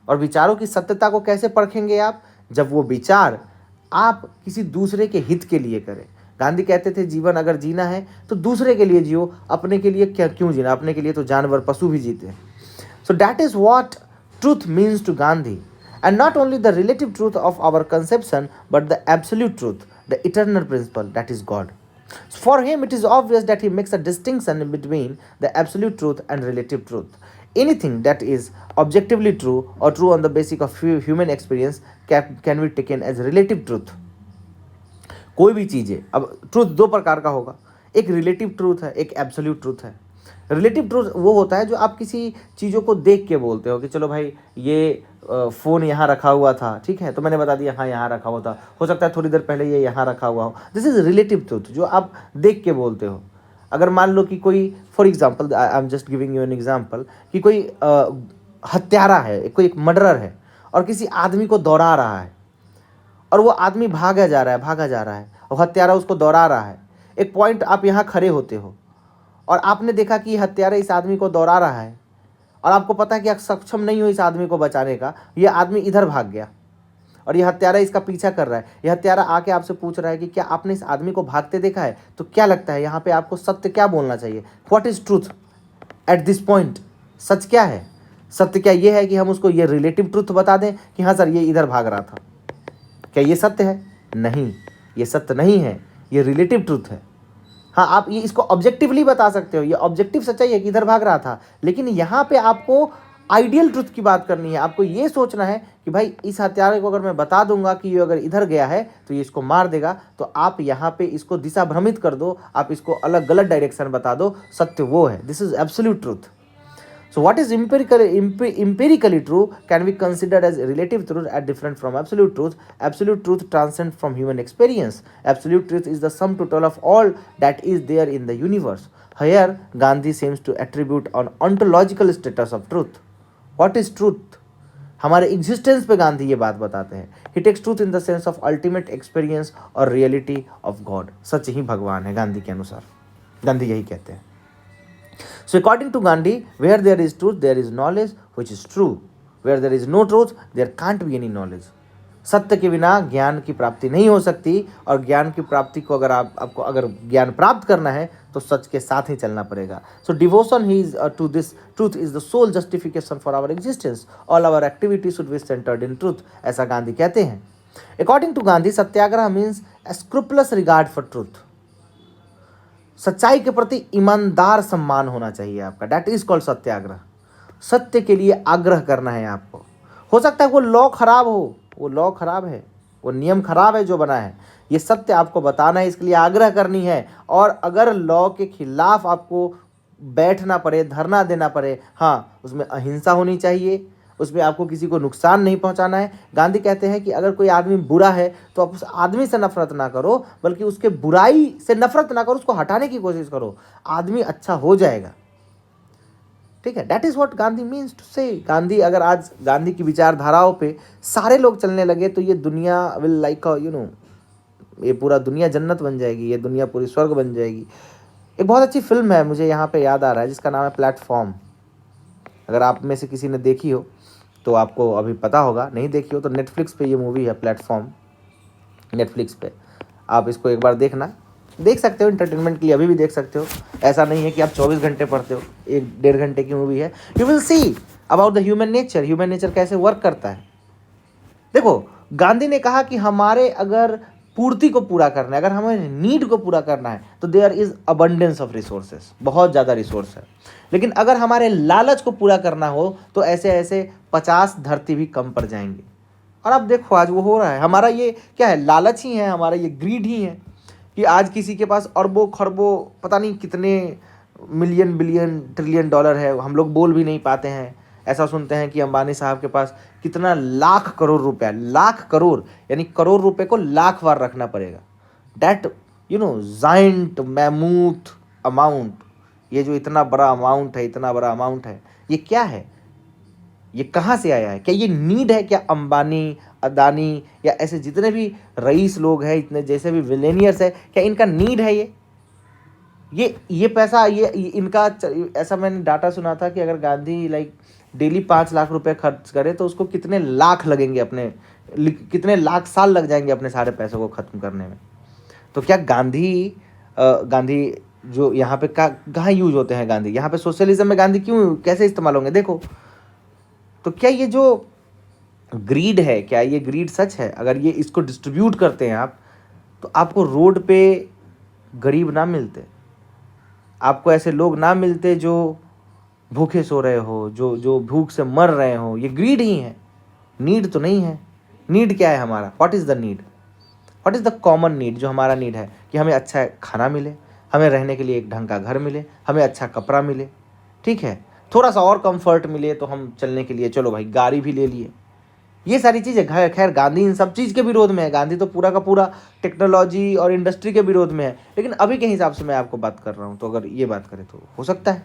और विचारों की सत्यता को कैसे परखेंगे आप? जब वो विचार आप किसी दूसरे के हित के लिए करें। गांधी कहते थे जीवन अगर जीना है तो दूसरे के लिए जियो, अपने के लिए क्या क्यों जीना? अपने के लिए तो जानवर पशु भी जीते हैं। So that is what truth means to Gandhi, and not only the relative truth of our conception but the absolute truth, the eternal principle, that is God. For him, it is obvious that he makes a distinction between the absolute truth and relative truth. Anything that is objectively true or true on the basis of human experience can be taken as relative truth. कोई भी चीज़ है, अब truth दो प्रकार का होगा, एक relative truth है, एक एब्सोल्यूट ट्रूथ है। रिलेटिव ट्रूथ वो होता है जो आप किसी चीज़ों को देख के बोलते हो कि चलो भाई ये फ़ोन यहाँ रखा हुआ था, ठीक है, तो मैंने बता दिया हाँ यहाँ रखा हुआ था, हो सकता है थोड़ी देर पहले ये यहाँ रखा हुआ हो। दिस इज़ रिलेटिव ट्रूथ, जो आप देख के बोलते हो। अगर मान लो कि कोई, for example, I am just giving you an example, कि कोई हत्यारा है, कोई एक मर्डरर है और किसी आदमी को दौड़ा रहा है और वो आदमी भागा जा रहा है और हत्यारा उसको दौड़ा रहा है। एक पॉइंट आप यहाँ खड़े होते हो और आपने देखा कि हत्यारा इस आदमी को दौड़ा रहा है और आपको पता है कि आप सक्षम नहीं हो इस आदमी को बचाने का। ये आदमी इधर भाग गया और ये हत्यारा इसका पीछा कर रहा है। ये हत्यारा आके आपसे पूछ रहा है कि क्या आपने इस आदमी को भागते देखा है? तो क्या लगता है यहाँ पे आपको सत्य क्या बोलना चाहिए? What is truth at this point? सच क्या है? सत्य क्या ये है कि हम उसको ये रिलेटिव ट्रूथ बता दें कि हाँ सर ये इधर भाग रहा था? क्या ये सत्य है? नहीं, ये सत्य नहीं है, ये रिलेटिव ट्रूथ है। हाँ, आप ये इसको ऑब्जेक्टिवली बता सकते हो, ये ऑब्जेक्टिव सच्चाई है कि इधर भाग रहा था, लेकिन यहाँ पे आपको आइडियल ट्रूथ की बात करनी है। आपको ये सोचना है कि भाई इस हत्यारे को अगर मैं बता दूंगा कि ये अगर इधर गया है तो ये इसको मार देगा, तो आप यहाँ पे इसको दिशा भ्रमित कर दो, आप इसको अलग गलत डायरेक्शन बता दो। सत्य वो है, this is absolute truth. So what is empirically true can be considered as relative truth as different from absolute truth. Absolute truth transcends from human experience. Absolute truth is the sum total of all that is there in the universe. Here, Gandhi seems to attribute an ontological status of truth. What is truth? हमारे existence पे गांधी ये बात बताते हैं. He takes truth in the sense of ultimate experience और reality of God. सच ही भगवान है गांधी के अनुसार. गांधी यही कहते हैं. So according to Gandhi, where there is truth, there is knowledge which is true. Where there is no truth, there can't be any knowledge. सत्य के बिना ज्ञान की प्राप्ति नहीं हो सकती, और ज्ञान की प्राप्ति को अगर आपको अगर ज्ञान प्राप्त करना है तो सच के साथ ही चलना पड़ेगा. So devotion to this truth is the sole justification for our existence. All our activities should be centered in truth. ऐसा गांधी कहते हैं. According to Gandhi, Satyagraha means a scrupulous regard for truth. सच्चाई के प्रति ईमानदार सम्मान होना चाहिए आपका. डैट इज कॉल्ड सत्याग्रह. सत्य के लिए आग्रह करना है आपको. हो सकता है वो लॉ खराब हो, वो लॉ खराब है, वो नियम खराब है जो बना है, ये सत्य आपको बताना है, इसके लिए आग्रह करनी है. और अगर लॉ के खिलाफ आपको बैठना पड़े, धरना देना पड़े, हाँ, उसमें अहिंसा होनी चाहिए, उसमें आपको किसी को नुकसान नहीं पहुंचाना है. गांधी कहते हैं कि अगर कोई आदमी बुरा है तो आप उस आदमी से नफरत ना करो, बल्कि उसके बुराई से नफरत ना करो, उसको हटाने की कोशिश करो. आदमी अच्छा हो जाएगा. ठीक है, that is what Gandhi means to say. Gandhi, अगर आज गांधी की विचारधाराओं पे सारे लोग चलने लगे तो ये दुनिया विल लाइक ये पूरा दुनिया जन्नत बन जाएगी, ये दुनिया पूरी स्वर्ग बन जाएगी. एक बहुत अच्छी फिल्म है, मुझे यहाँ पे याद आ रहा है, जिसका नाम है प्लेटफॉर्म. अगर आप में से किसी ने देखी हो तो आपको अभी पता होगा, नहीं देखी हो तो नेटफ्लिक्स पे ये मूवी है प्लेटफॉर्म. नेटफ्लिक्स पे आप इसको एक बार देख सकते हो, इंटरटेनमेंट के लिए अभी भी देख सकते हो. ऐसा नहीं है कि आप 24 घंटे पढ़ते हो. 1-1.5 घंटे की मूवी है. You will see about the human nature कैसे वर्क करता है. देखो, गांधी ने कहा कि हमारे अगर पूर्ति को पूरा करना है, अगर हमें नीड को पूरा करना है तो there is abundance of resources, बहुत ज़्यादा रिसोर्स है. लेकिन अगर हमारे लालच को पूरा करना हो तो ऐसे 50 धरती भी कम पड़ जाएंगे. और अब देखो आज वो हो रहा है. हमारा ये क्या है? लालच ही है, हमारा ये ग्रीड ही है कि आज किसी के पास अरबों खरबों पता नहीं कितने मिलियन बिलियन ट्रिलियन डॉलर है, हम लोग बोल भी नहीं पाते हैं। ऐसा सुनते हैं कि अंबानी साहब के पास कितना लाख करोड़ रुपया, लाख करोड़ यानी करोड़ रुपए को लाख बार रखना पड़ेगा। डैट जाइंट मैमूथ अमाउंट, ये जो इतना बड़ा अमाउंट है, इतना बड़ा अमाउंट है, ये क्या है? ये कहाँ से आया है? क्या ये नीड है? क्या अंबानी, अदानी या ऐसे जितने भी रईस लोग हैं, इतने जैसे भी विलेनियर्स है, क्या इनका नीड है ये पैसा? ये इनका ऐसा मैंने डाटा सुना था कि अगर गांधी लाइक डेली 5 लाख रुपए खर्च करे तो उसको कितने लाख लगेंगे, कितने लाख साल लग जाएंगे अपने सारे पैसों को ख़त्म करने में। तो क्या गांधी जो यहाँ पे कहाँ यूज होते हैं गांधी? यहाँ पे सोशलिज्म में गांधी क्यों, कैसे इस्तेमाल होंगे? देखो, तो क्या ये जो ग्रीड है, क्या ये ग्रीड सच है? अगर ये इसको डिस्ट्रीब्यूट करते हैं आप, तो आपको रोड पे गरीब ना मिलते, आपको ऐसे लोग ना मिलते जो भूखे सो रहे हो, जो भूख से मर रहे हो। ये ग्रीड ही है, नीड तो नहीं है। नीड क्या है हमारा? What is the need? What is the common need? जो हमारा नीड है कि हमें अच्छा खाना मिले, हमें रहने के लिए एक ढंग का घर मिले, हमें अच्छा कपड़ा मिले, ठीक है, थोड़ा सा और कंफर्ट मिले तो हम चलने के लिए, चलो भाई गाड़ी भी ले लिए, ये सारी चीज़ें। खैर गांधी इन सब चीज़ के विरोध में है। गांधी तो पूरा का पूरा टेक्नोलॉजी और इंडस्ट्री के विरोध में है, लेकिन अभी के हिसाब से मैं आपको बात कर रहा हूँ, तो अगर ये बात करें तो हो सकता है।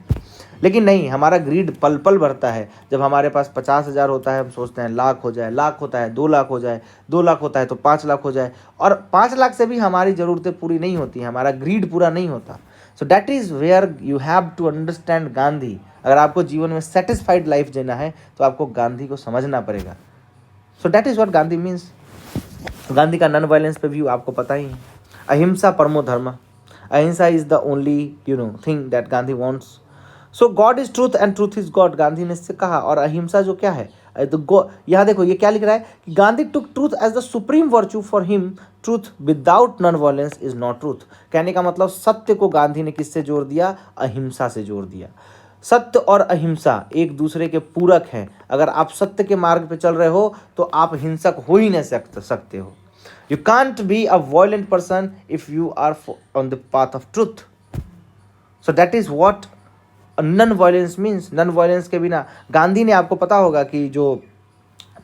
लेकिन नहीं, हमारा ग्रीड पल पल बढ़ता है। जब हमारे पास 50,000 होता है, हम सोचते हैं लाख हो जाए, लाख होता है 2 लाख हो जाए, 2 लाख होता है तो 5 लाख हो जाए, और 5 लाख से भी हमारी ज़रूरतें पूरी नहीं होती, हमारा ग्रीड पूरा नहीं होता। So that is where you have to understand Gandhi. अगर आपको जीवन में सेटिस्फाइड लाइफ जीना है तो आपको गांधी को समझना पड़ेगा। सो that is what Gandhi means. Gandhi का नॉन वायलेंस पे व्यू आपको पता ही है। अहिंसा परमो धर्म, अहिंसा is the only thing that Gandhi wants. So God is truth and truth is God, Gandhi ने इससे कहा। और अहिंसा जो क्या है, तो यहाँ देखो ये क्या लिख रहा है कि Gandhi took truth as the supreme virtue, for him truth without non violence is not truth. कहने का मतलब सत्य को गांधी ने किससे जोड़ दिया? अहिंसा से जोड़ दिया। सत्य और अहिंसा एक दूसरे के पूरक हैं। अगर आप सत्य के मार्ग पे चल रहे हो तो आप हिंसक हो ही नहीं सकते हो। You can't be a violent person if you are on the path of truth. So that is what non violence means. Non violence के बिना, गांधी ने, आपको पता होगा कि जो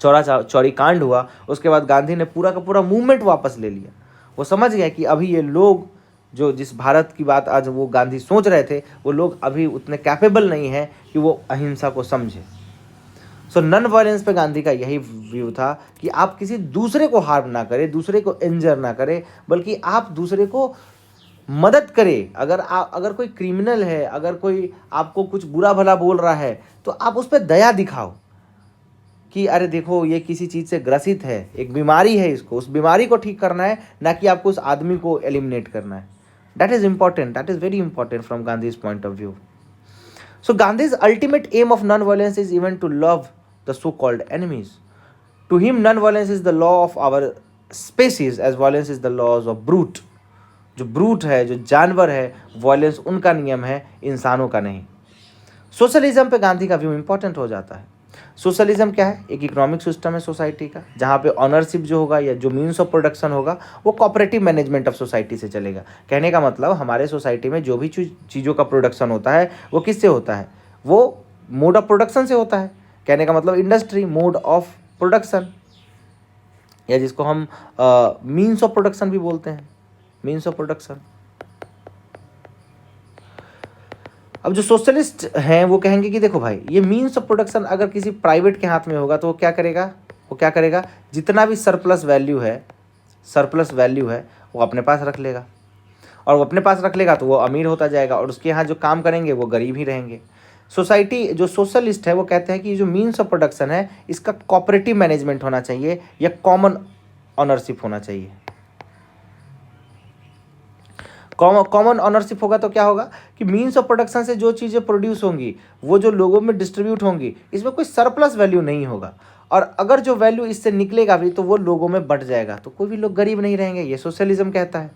चौरी कांड हुआ उसके बाद गांधी ने पूरा का पूरा मूवमेंट वापस ले लिया। वो समझ गए कि अभी ये लोग जो जिस भारत की बात आज वो गांधी सोच रहे थे, वो लोग अभी उतने कैपेबल नहीं हैं कि वो अहिंसा को समझे। सो नॉन वायलेंस पे गांधी का यही व्यू था कि आप किसी दूसरे को हार्म ना करें, दूसरे को इंजर ना करें, बल्कि आप दूसरे को मदद करें। अगर कोई क्रिमिनल है, अगर कोई आपको कुछ बुरा भला बोल रहा है, तो आप उस पर दया दिखाओ कि अरे देखो ये किसी चीज़ से ग्रसित है, एक बीमारी है, इसको, उस बीमारी को ठीक करना है, ना कि आपको उस आदमी को एलिमिनेट करना है। That is important. That is very important from Gandhi's point of view. So Gandhi's ultimate aim of non-violence is even to love the so-called enemies. To him, non-violence is the law of our species as violence is the laws of brute. जो brute है, जो जानवर है, violence उनका नियम है, इंसानों का नहीं। सोशलिज्म पे गांधी का व्यू इंपॉर्टेंट हो जाता है। सोशलिज्म क्या है? एक इकोनॉमिक सिस्टम है सोसाइटी का, जहाँ पे ऑनरशिप जो होगा या जो मीन्स ऑफ प्रोडक्शन होगा वो कोऑपरेटिव मैनेजमेंट ऑफ सोसाइटी से चलेगा। कहने का मतलब हमारे सोसाइटी में जो भी चीज़ों का प्रोडक्शन होता है वो किससे होता है? वो मोड ऑफ प्रोडक्शन से होता है। कहने का मतलब इंडस्ट्री मोड ऑफ प्रोडक्शन, या जिसको हम मीन्स ऑफ प्रोडक्शन भी बोलते हैं, मीन्स ऑफ प्रोडक्शन। अब जो सोशलिस्ट हैं वो कहेंगे कि देखो भाई, ये मीन्स ऑफ प्रोडक्शन अगर किसी प्राइवेट के हाथ में होगा तो वो क्या करेगा? जितना भी सरप्लस वैल्यू है वो अपने पास रख लेगा, और वो अपने पास रख लेगा तो वो अमीर होता जाएगा, और उसके यहाँ जो काम करेंगे वो गरीब ही रहेंगे। सोसाइटी जो सोशलिस्ट है वो कहते हैं कि जो मीन्स ऑफ प्रोडक्शन है इसका कोऑपरेटिव मैनेजमेंट होना चाहिए या कॉमन ऑनरशिप होना चाहिए। कॉमन ऑनरशिप होगा तो क्या होगा कि मीन्स ऑफ प्रोडक्शन से जो चीज़ें प्रोड्यूस होंगी वो जो लोगों में डिस्ट्रीब्यूट होंगी, इसमें कोई सरप्लस वैल्यू नहीं होगा, और अगर जो वैल्यू इससे निकलेगा भी तो वो लोगों में बंट जाएगा, तो कोई भी लोग गरीब नहीं रहेंगे। ये सोशलिज्म कहता है।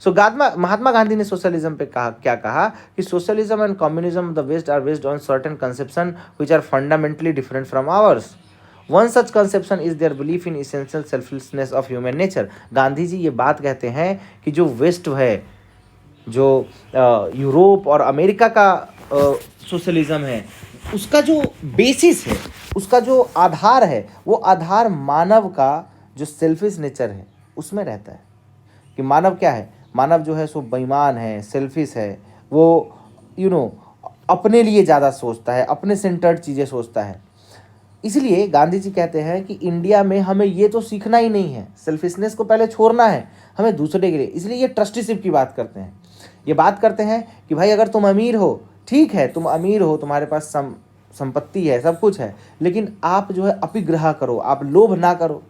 सो महात्मा गांधी ने सोशलिज्म पे क्या कहा कि socialism and communism the West are based on certain conception which are fundamentally different from ours. One such conception is their belief in essential selflessness of human nature. Gandhi ji ये बात कहते हैं कि जो वेस्ट है, जो यूरोप और अमेरिका का सोशलिज्म है, उसका जो बेसिस है, उसका जो आधार है, वो आधार मानव का जो सेल्फिश नेचर है उसमें रहता है। कि मानव क्या है, मानव जो है सो बेईमान है, सेल्फिश है, वो अपने लिए ज़्यादा सोचता है, अपने सेंटर्ड चीज़ें सोचता है। इसलिए गांधी जी कहते हैं कि इंडिया में हमें ये तो सीखना ही नहीं है, सेल्फिशनेस को पहले छोड़ना है, हमें दूसरे के लिए। इसलिए ये ट्रस्टीशिप की बात करते हैं। ये बात करते हैं कि भाई अगर तुम अमीर हो, ठीक है, तुम अमीर हो, तुम्हारे पास संपत्ति है, सब कुछ है, लेकिन आप जो है अपिग्रह करो, आप लोभ ना करो,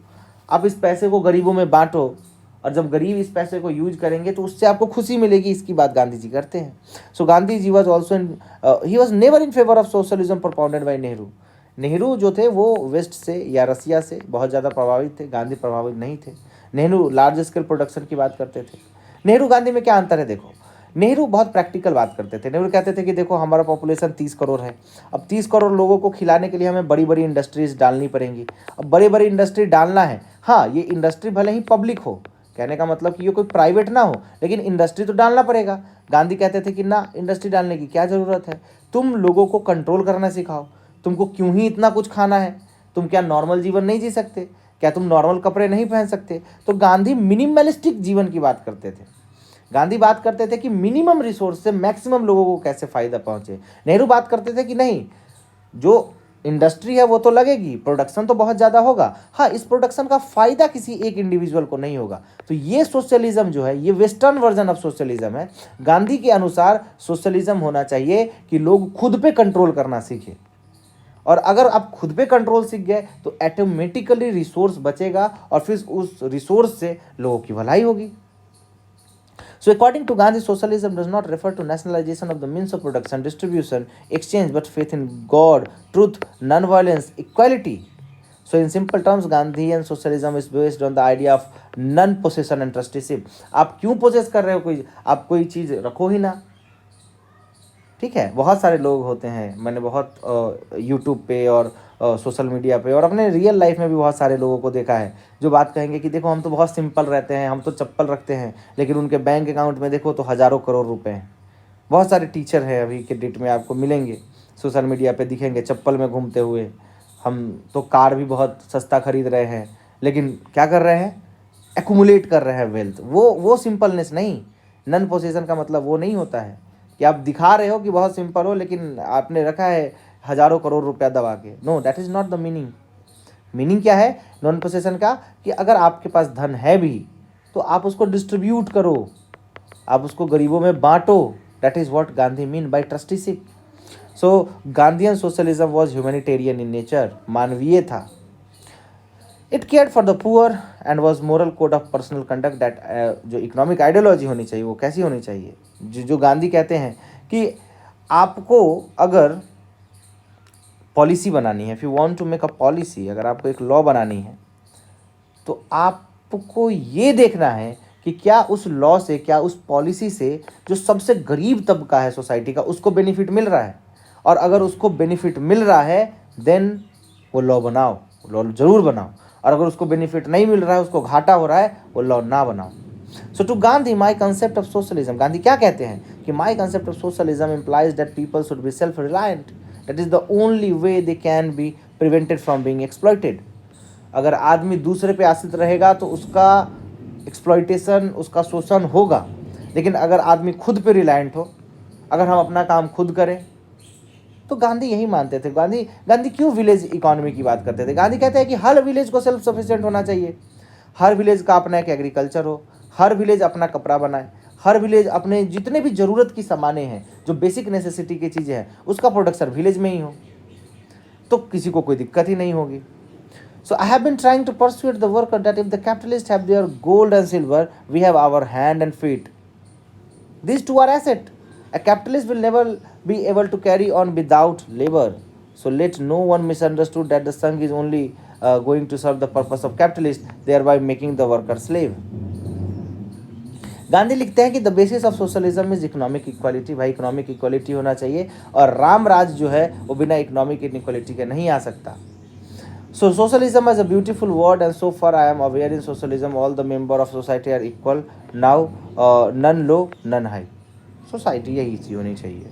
आप इस पैसे को गरीबों में बांटो, और जब गरीब इस पैसे को यूज करेंगे तो उससे आपको खुशी मिलेगी। इसकी बात गांधी जी करते हैं। So Gandhi ji was also he was never in favour of socialism propounded by Nehru. Nehru जो थे वो वेस्ट से या रसिया से बहुत ज़्यादा प्रभावित थे, गांधी प्रभावित नहीं थे। नेहरू लार्ज स्केल प्रोडक्शन की बात करते थे। नेहरू गांधी में क्या अंतर है देखो, नेहरू बहुत प्रैक्टिकल बात करते थे। नेहरू कहते थे कि देखो हमारा पॉपुलेशन 30 करोड़ है, अब 30 करोड़ लोगों को खिलाने के लिए हमें बड़ी बड़ी इंडस्ट्रीज डालनी पड़ेंगी। अब बड़ी बड़ी इंडस्ट्री डालना है, हाँ ये इंडस्ट्री भले ही पब्लिक हो, कहने का मतलब कि ये कोई प्राइवेट ना हो, लेकिन इंडस्ट्री तो डालना पड़ेगा। गांधी कहते थे कि ना, इंडस्ट्री डालने की क्या ज़रूरत है, तुम लोगों को कंट्रोल करना सिखाओ। तुमको क्यों ही इतना कुछ खाना है, तुम क्या नॉर्मल जीवन नहीं जी सकते, क्या तुम नॉर्मल कपड़े नहीं पहन सकते? तो गांधी मिनिमलिस्टिक जीवन की बात करते थे। गांधी बात करते थे कि मिनिमम रिसोर्स से मैक्सिमम लोगों को कैसे फ़ायदा पहुंचे। नेहरू बात करते थे कि नहीं, जो इंडस्ट्री है वो तो लगेगी, प्रोडक्शन तो बहुत ज़्यादा होगा, हाँ इस प्रोडक्शन का फ़ायदा किसी एक इंडिविजुअल को नहीं होगा। तो ये सोशलिज्म जो है, ये वेस्टर्न वर्जन ऑफ सोशलिज्म है। गांधी के अनुसार सोशलिज्म होना चाहिए कि लोग खुद पे कंट्रोल करना सीखें, और अगर आप खुद पे कंट्रोल सीख गए तो ऑटोमेटिकली रिसोर्स बचेगा और फिर उस रिसोर्स से लोगों की भलाई होगी। So according to Gandhi, socialism does not refer to nationalization of the means of production, distribution, exchange, but faith in God, truth, non-violence, equality. So in simple terms, Gandhian socialism is based on the idea of non-possession and trusteeship. आप क्यों poses कर रहे हो कोई, आप कोई चीज़ रखो ही ना, ठीक है। बहुत सारे लोग होते हैं, मैंने बहुत यूट्यूब पे और सोशल मीडिया पे और अपने रियल लाइफ में भी बहुत सारे लोगों को देखा है जो बात कहेंगे कि देखो हम तो बहुत सिंपल रहते हैं, हम तो चप्पल रखते हैं, लेकिन उनके बैंक अकाउंट में देखो तो हज़ारों करोड़ रुपए हैं। बहुत सारे टीचर हैं अभी के डेट में आपको मिलेंगे, सोशल मीडिया पे दिखेंगे चप्पल में घूमते हुए। हम तो कार भी बहुत सस्ता खरीद रहे हैं, लेकिन क्या कर रहे हैं, एक्यूमुलेट कर रहे हैं वेल्थ। वो सिंपलनेस नहीं, नन पोसेशन का मतलब वो नहीं होता है कि आप दिखा रहे हो कि बहुत सिंपल हो, लेकिन आपने रखा है हज़ारों करोड़ रुपया दबा के। No, that is not the meaning. Meaning क्या है नॉन पोसेशन का, कि अगर आपके पास धन है भी तो आप उसको डिस्ट्रीब्यूट करो, आप उसको गरीबों में बांटो। That is what Gandhi mean by trusteeship. So Gandhian socialism was humanitarian in nature, मानवीय था। It cared for the poor and was moral code of personal conduct. That जो इकोनॉमिक आइडियोलॉजी होनी चाहिए वो कैसी होनी चाहिए, जो गांधी कहते हैं कि आपको अगर पॉलिसी बनानी है, if you want to make a policy, अगर आपको एक लॉ बनानी है तो आपको ये देखना है कि क्या उस लॉ से, क्या उस पॉलिसी से जो सबसे गरीब तबका है सोसाइटी का उसको बेनिफिट मिल रहा है। और अगर उसको बेनिफिट मिल रहा है देन वो लॉ बनाओ, लॉ ज़रूर बनाओ। और अगर उसको बेनिफिट नहीं मिल रहा है, उसको घाटा हो रहा है, वो लॉ ना बनाओ। So to Gandhi my concept of socialism, Gandhi क्या कहते हैं कि my concept of socialism implies that people should be self reliant, that is the only way they can be prevented from being exploited. अगर आदमी दूसरे पे आश्रित रहेगा तो उसका एक्सप्लॉइटेशन, उसका शोषण होगा। लेकिन अगर आदमी खुद पे रिलायंट हो, अगर हम अपना काम खुद करें, तो गांधी यही मानते थे। गांधी क्यों विलेज इकोनॉमी की बात करते थे? गांधी कहते हैं कि हर विलेज को सेल्फ सफिशिएंट होना चाहिए, हर विलेज का अपना एक एग्रीकल्चर हो, हर विलेज अपना कपड़ा बनाए, हर विलेज अपने जितने भी ज़रूरत की सामानें हैं, जो बेसिक नेसेसिटी की चीज़ें हैं, उसका प्रोडक्शन विलेज में ही हो, तो किसी को कोई दिक्कत ही नहीं होगी। So I have been trying to persuade the worker that if the capitalists have their gold and silver, we have our hand and feet. These two are asset. A capitalist will never be able to carry on without labor. So let no one misunderstood that the Sangh is only going to serve the purpose of capitalist, thereby making the worker slave. Gandhi लिखते हैं कि the basis of socialism is economic equality. भाई economic equality होना चाहिए, और राम राज जो है वो बिना इकोनॉमिक इनइक्वालिटी के नहीं आ सकता। So socialism is a beautiful word, and so far I am aware in socialism all the member of society are equal. Now none low, none high. Society यही चीज़ होनी चाहिए।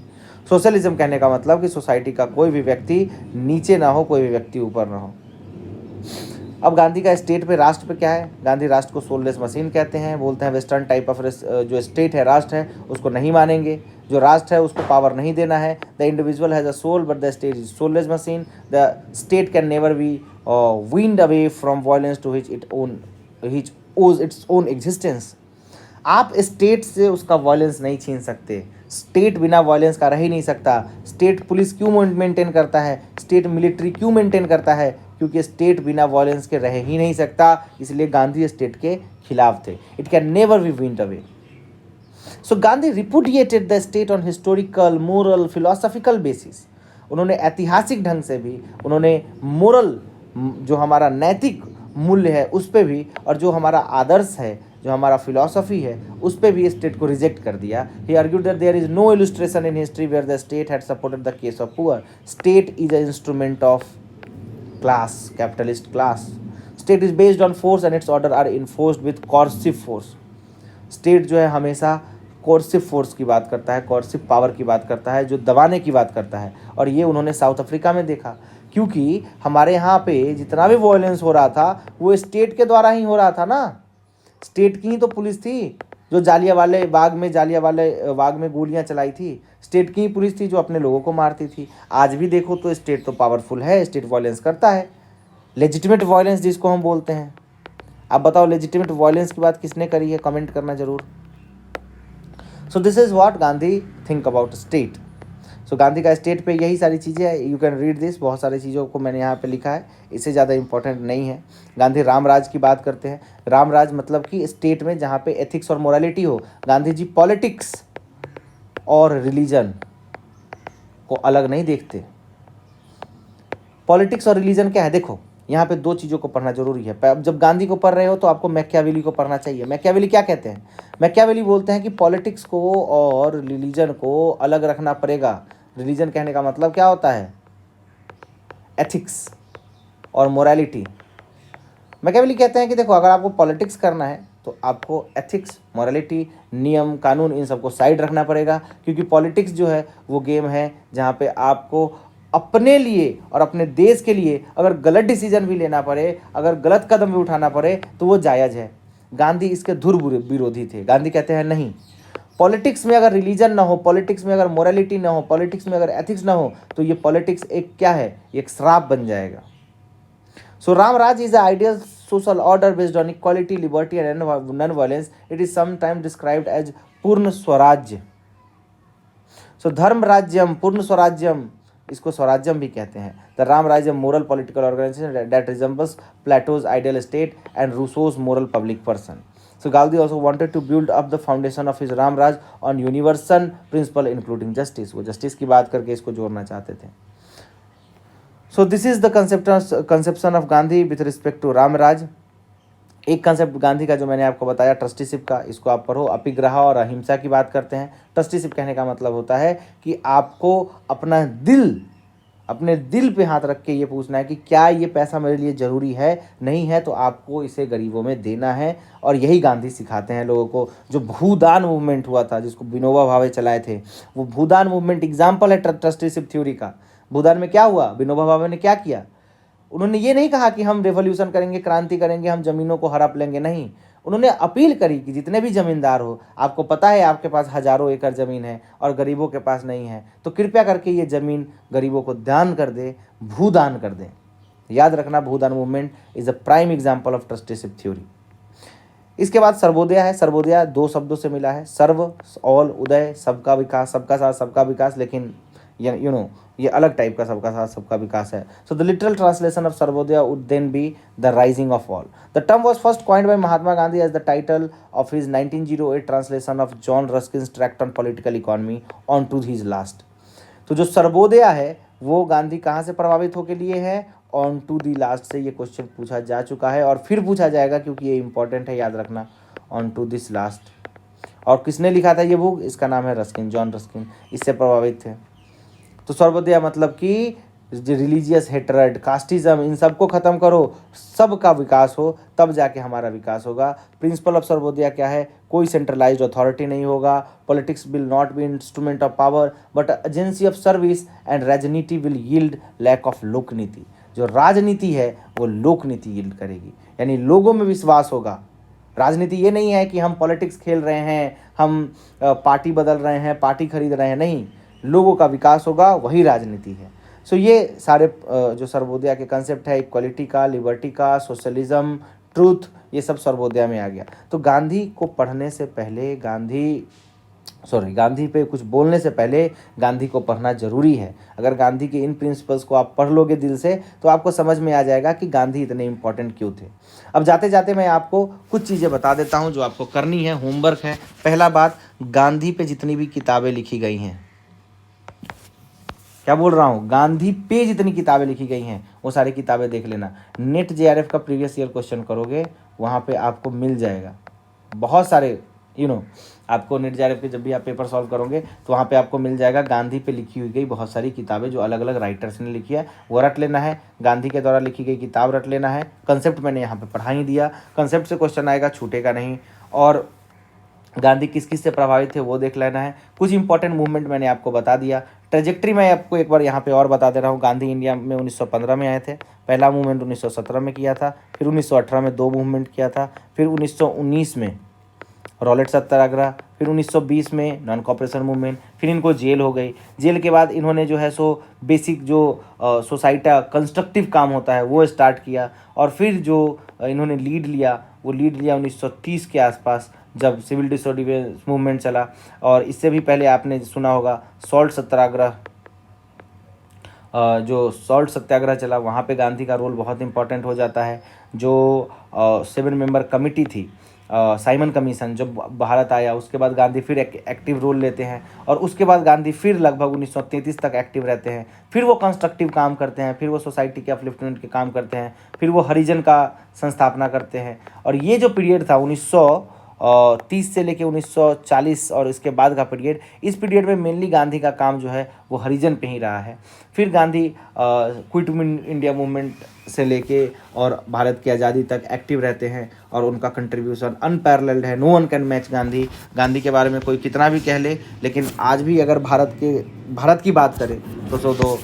सोशलिज्म कहने का मतलब कि सोसाइटी का कोई भी व्यक्ति नीचे ना हो, कोई भी व्यक्ति ऊपर ना हो। अब गांधी का स्टेट पे, राष्ट्र पे क्या है? गांधी राष्ट्र को सोललेस मशीन कहते हैं, बोलते हैं वेस्टर्न टाइप ऑफ जो स्टेट है, राष्ट्र है, उसको नहीं मानेंगे। जो राष्ट्र है उसको पावर नहीं देना है। The individual has a soul but the state is soulless machine. The state can never be weaned away from violence to which owes its own existence. आप स्टेट से उसका वायलेंस नहीं छीन सकते। स्टेट बिना वायलेंस का रह ही नहीं सकता। स्टेट पुलिस क्यों मेंटेन करता है? स्टेट मिलिट्री क्यों मेंटेन करता है? क्योंकि स्टेट बिना वायलेंस के रह ही नहीं सकता। इसलिए गांधी स्टेट के खिलाफ थे। It can never be weaned away. So Gandhi repudiated the state on historical, moral, philosophical basis. उन्होंने ऐतिहासिक ढंग से भी, उन्होंने मोरल, जो हमारा नैतिक मूल्य है उस पर भी, और जो हमारा आदर्श है, जो हमारा फिलॉसफी है, उस पर भी स्टेट को रिजेक्ट कर दिया। He argued that there is no illustration in history where the state had supported the case of poor. State is a instrument of class, capitalist class. State is based on force and its order are enforced with coercive force. State जो है हमेशा coercive force की बात करता है, coercive power की बात करता है, जो दबाने की बात करता है। और ये उन्होंने साउथ अफ्रीका में देखा, क्योंकि हमारे यहाँ पे जितना भी वॉयलेंस हो रहा था वो स्टेट के द्वारा ही हो रहा था ना। स्टेट की ही तो पुलिस थी जो जालियांवाले बाग में गोलियां चलाई थी। स्टेट की ही पुलिस थी जो अपने लोगों को मारती थी। आज भी देखो तो स्टेट तो पावरफुल है, स्टेट वॉयलेंस करता है, लेजिटिमेट वॉयलेंस जिसको हम बोलते हैं। अब बताओ लेजिटिमेट वॉयलेंस की बात किसने करी है? कमेंट करना जरूर। So this is what Gandhi think about state. So Gandhi का स्टेट पे यही सारी चीज़ें हैं। यू कैन रीड दिस, बहुत सारी चीज़ों को मैंने यहाँ पे लिखा है, इससे ज़्यादा इंपॉर्टेंट नहीं है। गांधी रामराज की बात करते हैं। रामराज मतलब कि स्टेट में जहाँ पे एथिक्स और मोरालिटी हो। गांधी जी पॉलिटिक्स और रिलीजन को अलग नहीं देखते। पॉलिटिक्स और रिलीजन क्या है? देखो यहाँ पे दो चीज़ों को पढ़ना जरूरी है। अब जब गांधी को पढ़ रहे हो तो आपको मैकियावेली को पढ़ना चाहिए। मैकियावेली क्या कहते हैं? मैकियावेली बोलते हैं कि पॉलिटिक्स को और रिलीजन को अलग रखना पड़ेगा। रिलीजन कहने का मतलब क्या होता है? एथिक्स और मोरालिटी। मैकियावेली कहते हैं कि देखो अगर आपको पॉलिटिक्स करना है तो आपको एथिक्स, मोरालिटी, नियम कानून, इन सबको साइड रखना पड़ेगा। क्योंकि पॉलिटिक्स जो है वो गेम है जहाँ पे आपको अपने लिए और अपने देश के लिए अगर गलत डिसीजन भी लेना पड़े, अगर गलत कदम भी उठाना पड़े तो वो जायज़ है। गांधी इसके धुर विरोधी थे। गांधी कहते हैं नहीं, पॉलिटिक्स में अगर रिलीजन ना हो, पॉलिटिक्स में अगर मोरालिटी ना हो, पॉलिटिक्स में अगर एथिक्स ना हो तो ये पॉलिटिक्स एक क्या है? एक श्राप बन जाएगा। So Ramraj is a ideal social order based on equality, liberty and non-violence. It is sometimes described as पूर्ण स्वराज्य। सो धर्म राज्यम, पूर्ण स्वराज्यम, इसको स्वराज्यम भी कहते हैं। The Ram Rajyam moral political organisation that resembles Plato's ideal state and Rousseau's moral public person. So Gandhi also wanted to build up the foundation of his Ram Raj on universal principle including justice. वो justice की बात करके इसको जोड़ना चाहते थे। So this is the conception of Gandhi with respect to Ram Raj. एक concept Gandhi का जो मैंने आपको बताया ट्रस्टीशिप का, इसको आप पढ़ो। अपिग्रह और अहिंसा की बात करते हैं। ट्रस्टीशिप कहने का मतलब होता है कि आपको अपने दिल पे हाथ रख के ये पूछना है कि क्या ये पैसा मेरे लिए ज़रूरी है, नहीं है तो आपको इसे गरीबों में देना है। और यही गांधी सिखाते हैं लोगों को। जो भूदान मूवमेंट हुआ था जिसको विनोबा भावे चलाए थे, वो भूदान मूवमेंट एग्जाम्पल है ट्रस्टीशिप थ्योरी का। भूदान में क्या हुआ? विनोबा भावे ने क्या किया? उन्होंने ये नहीं कहा कि हम रेवोल्यूशन करेंगे, क्रांति करेंगे, हम ज़मीनों को हड़प लेंगे, नहीं। उन्होंने अपील करी कि जितने भी ज़मींदार हो, आपको पता है आपके पास हज़ारों एकड़ ज़मीन है और गरीबों के पास नहीं है, तो कृपया करके ये ज़मीन गरीबों को दान कर दे, भूदान कर दें। याद रखना, Bhoodan movement is a prime example of trusteeship theory. इसके बाद सर्वोदय है। सर्वोदय दो शब्दों से मिला है, सर्व ऑल, उदय सबका विकास, सबका साथ सबका विकास, लेकिन ये अलग टाइप का सबका साथ सबका विकास है। So the literal translation of Sarvodaya would then be the rising of all. The term was first coined by Mahatma Gandhi as the title of his 1908 translation of John Ruskin's tract on political economy on to his last. तो जो सर्वोदय है वो गांधी कहाँ से प्रभावित होकर लिए है? ऑन टू दी लास्ट से ये क्वेश्चन पूछा जा चुका है और फिर पूछा जाएगा, क्योंकि ये इंपॉर्टेंट है, याद रखना। On to this last. और किसने लिखा था ये बुक? इसका नाम है रस्किन, जॉन रस्किन, इससे प्रभावित थे। तो सर्वोदय मतलब कि रिलीजियस हेटरेड, कास्टिज्म, इन सबको ख़त्म करो, सबका विकास हो, तब जाके हमारा विकास होगा। प्रिंसिपल ऑफ सर्वोदया क्या है? कोई सेंट्रलाइज्ड अथॉरिटी नहीं होगा। Politics will not be instrument of power but agency of service, and राजनीति विल यील्ड लैक ऑफ लोकनीति। जो राजनीति है वो लोकनीति यील्ड करेगी, यानी लोगों में विश्वास होगा। राजनीति ये नहीं है कि हम पॉलिटिक्स खेल रहे हैं, हम पार्टी बदल रहे हैं, पार्टी खरीद रहे हैं, नहीं, लोगों का विकास होगा, वही राजनीति है। सो ये सारे जो सर्वोदया के कंसेप्ट है, इक्वालिटी का, लिबर्टी का, सोशलिज्म, ट्रूथ, ये सब सर्वोदया में आ गया। तो गांधी को पढ़ने से पहले गांधी पे कुछ बोलने से पहले गांधी को पढ़ना जरूरी है। अगर गांधी के इन प्रिंसिपल्स को आप पढ़ लोगे दिल से तो आपको समझ में आ जाएगा कि गांधी इतने इंपॉर्टेंट क्यों थे। अब जाते जाते मैं आपको कुछ चीज़ें बता देता हूं जो आपको करनी है, होमवर्क है। पहला बात, गांधी पे जितनी भी किताबें लिखी गई हैं, क्या बोल रहा हूँ, गांधी पे जितनी किताबें लिखी गई हैं वो सारी किताबें देख लेना। नेट जेआरएफ का प्रीवियस ईयर क्वेश्चन करोगे, वहाँ पे आपको मिल जाएगा बहुत सारे, आपको नेट जेआरएफ के जब भी आप पेपर सॉल्व करोगे तो वहाँ पे आपको मिल जाएगा गांधी पे लिखी हुई गई बहुत सारी किताबें जो अलग अलग राइटर्स ने लिखी है, वो रट लेना है। गांधी के द्वारा लिखी गई किताब रट लेना है। कंसेप्ट मैंने यहाँ पे पढ़ा ही दिया, कंसेप्ट से क्वेश्चन आएगा, छूटेगा नहीं। और गांधी किस किस से प्रभावित थे वो देख लेना है। कुछ इंपॉर्टेंट मूवमेंट मैंने आपको बता दिया। ट्रेजेक्ट्री मैं आपको एक बार यहाँ पे और बता दे रहा हूँ। गांधी इंडिया में 1915 में आए थे, पहला मूवमेंट 1917 में किया था, फिर 1918 में 2 मूवमेंट किया था, फिर 1919 में रॉलेट सत्याग्रह, फिर 1920 में नॉन कॉपरेशन मूवमेंट, फिर इनको जेल हो गई। जेल के बाद इन्होंने जो है सो बेसिक जो सोसाइटी कंस्ट्रक्टिव काम होता है वो स्टार्ट किया, और फिर जो इन्होंने लीड लिया वो लीड लिया 1930 के आसपास, जब सिविल डिसोबीडियंस मूवमेंट चला। और इससे भी पहले आपने सुना होगा सॉल्ट सत्याग्रह, जो सॉल्ट सत्याग्रह चला वहाँ पे गांधी का रोल बहुत इंपॉर्टेंट हो जाता है। जो 7 मेंबर कमिटी थी, साइमन कमीशन, जब भारत आया उसके बाद गांधी फिर एक्टिव रोल लेते हैं, और उसके बाद गांधी फिर लगभग 1933 तक एक्टिव रहते हैं। फिर वो कंस्ट्रक्टिव काम करते हैं, फिर वो सोसाइटी के अपलिफ्टमेंट के काम करते हैं, फिर वो हरिजन का संस्थापना करते हैं। और ये जो पीरियड था 1930 से लेके 1940 और इसके बाद का पीरियड, इस पीरियड में मेनली गांधी का काम जो है वो हरिजन पे ही रहा है। फिर गांधी क्विट इंडिया मूवमेंट से लेके और भारत की आज़ादी तक एक्टिव रहते हैं, और उनका कंट्रीब्यूशन अनपैरेलल्ड है। No one can match Gandhi. Gandhi के बारे में कोई कितना भी कह ले, लेकिन आज भी अगर भारत की बात करें तो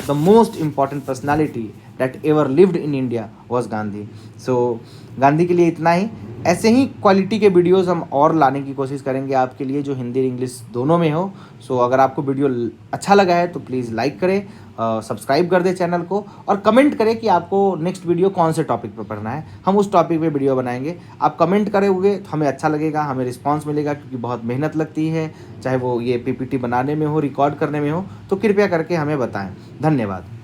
the most important personality that ever lived in India was Gandhi. So Gandhi के लिए इतना ही। ऐसे ही क्वालिटी के वीडियोस हम और लाने की कोशिश करेंगे आपके लिए, जो हिंदी इंग्लिश दोनों में हो। सो अगर आपको वीडियो अच्छा लगा है तो प्लीज़ लाइक करें, सब्सक्राइब कर दें चैनल को, और कमेंट करें कि आपको नेक्स्ट वीडियो कौन से टॉपिक पर पढ़ना है, हम उस टॉपिक पे वीडियो बनाएंगे। आप कमेंट करोगे तो हमें अच्छा लगेगा, हमें रिस्पांस मिलेगा, क्योंकि बहुत मेहनत लगती है, चाहे वो ये पीपीटी बनाने में हो, रिकॉर्ड करने में हो। तो कृपया करके हमें बताएं। धन्यवाद।